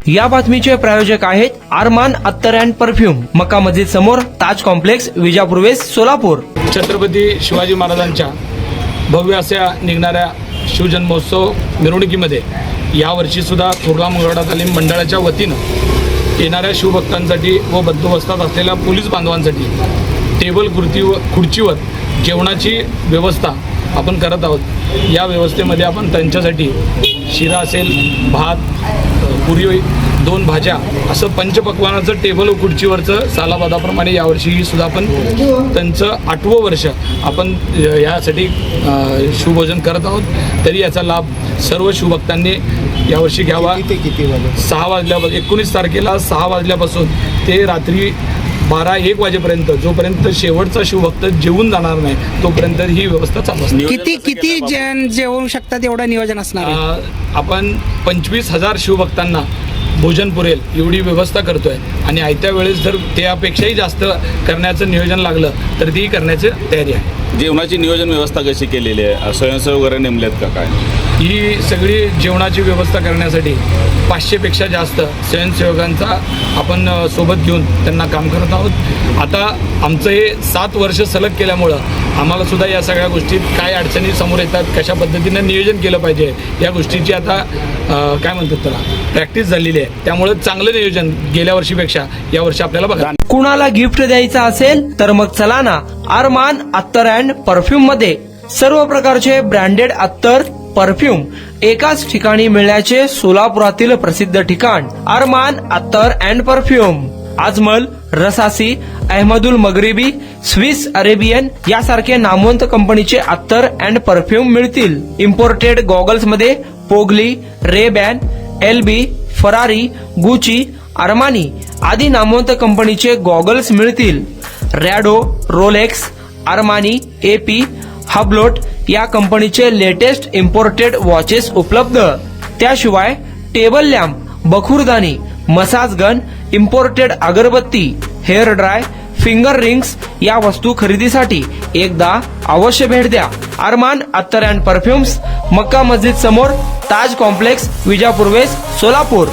या बातमीचे प्रायोजक आहेत अरमान अत्तर अँड परफ्यूम, मक्का मस्जिद समोर, ताज कॉम्प्लेक्स, विजापूर वेस्ट, सोलापूर. छत्रपती शिवाजी महाराजांच्या भव्य अशा निघणाऱ्या शिवजन्मोत्सव मिरवणुकीमध्ये यावर्षी सुद्धा थोरला मंगळवाडा तालीम मंडळाच्या वतीनं येणाऱ्या शिवभक्तांसाठी व बंदोबस्तात असलेल्या पोलीस बांधवांसाठी टेबल खुर्चीवर जेवणाची व्यवस्था आपण करत आहोत. या व्यवस्थेमध्ये आपण त्यांच्यासाठी शिरा असेल, भात, पुरी, 2 भाज्या असं पंचपक्वानाचं टेबल व खुर्चीवरचं सालाबादाप्रमाणे यावर्षी सुद्धा आपण त्यांचं 8वं वर्ष आपण यासाठी शिवभोजन करत आहोत. तरी याचा लाभ सर्व शिवभक्तांनी यावर्षी घ्यावा. 6 वाजल्यापासून 19 तारखेला 6 वाजल्यापासून ते रात्री 12-1 वाजेपर्यंत, जोपर्यंत शेवटचा शिवभक्त जेवून जाणार नाही तोपर्यंत ही व्यवस्था चालू असते. किती जण जेवू शकतात एवढं नियोजन असणार आहे? आपण 25,000 शिवभक्तांना भोजन पुरेल एवढी व्यवस्था करतोय आणि आयत्या वेळेस जर त्यापेक्षाही जास्त करण्याचं नियोजन लागलं तर ती करण्याची तयारी आहे. जेवणाची नियोजन व्यवस्था कशी केलेली आहे? स्वयंसेवक वगैरे नेमलेत का काय? ही सगळी जेवणाची व्यवस्था करण्यासाठी 500पेक्षा जास्त स्वयंसेवकांचा आपण सोबत घेऊन त्यांना काम करत आहोत. आता आमचं हे 7 वर्ष सलग केल्यामुळं आम्हाला सुद्धा या सगळ्या गोष्टीत काय अडचणी समोर येतात, कशा पद्धतीनं नियोजन केलं पाहिजे या गोष्टीची आता काय म्हणतात त्याला प्रॅक्टिस झालेली आहे. त्यामुळे चांगलं नियोजन गेल्या वर्षीपेक्षा यावर्षी आपल्याला बघा. कुणाला गिफ्ट द्यायचं असेल तर मग चला ना अरमान अत्तर अँड परफ्यूम मध्ये. सर्व प्रकारचे ब्रँडेड अत्तर, परफ्यूम एकाच ठिकाणी मिळण्याचे सोलापुरातील प्रसिद्ध ठिकाण Armaan Attar and perfume. Ajmal, Rasasi, Ahmed Al Maghribi, Swiss Arabian यासारखे नामवंत कंपनीचे अत्तर अँड परफ्यूम मिळतील. इम्पोर्टेड गॉगल्स मध्ये पोगली, रेबॅन, एलबी, फरारी, गुची, अरमानी आदी नामवंत कंपनीचे गॉगल्स मिळतील. Rado, Rolex, Armani, AP, Hublot या कंपनीचे लेटेस्ट इम्पोर्टेड वॉचेस उपलब्ध. त्याशिवाय टेबल लॅम्प, बखुरदानी, मसाज गन, इम्पोर्टेड अगरबत्ती, हेअर ड्राय, फिंगर रिंग्स या वस्तू खरेदीसाठी एकदा अवश्य भेट द्या. अरमान अत्तर अँड परफ्यूम्स, मक्का मस्जिद समोर, ताज कॉम्प्लेक्स, विजापूर वेस्ट, सोलापूर.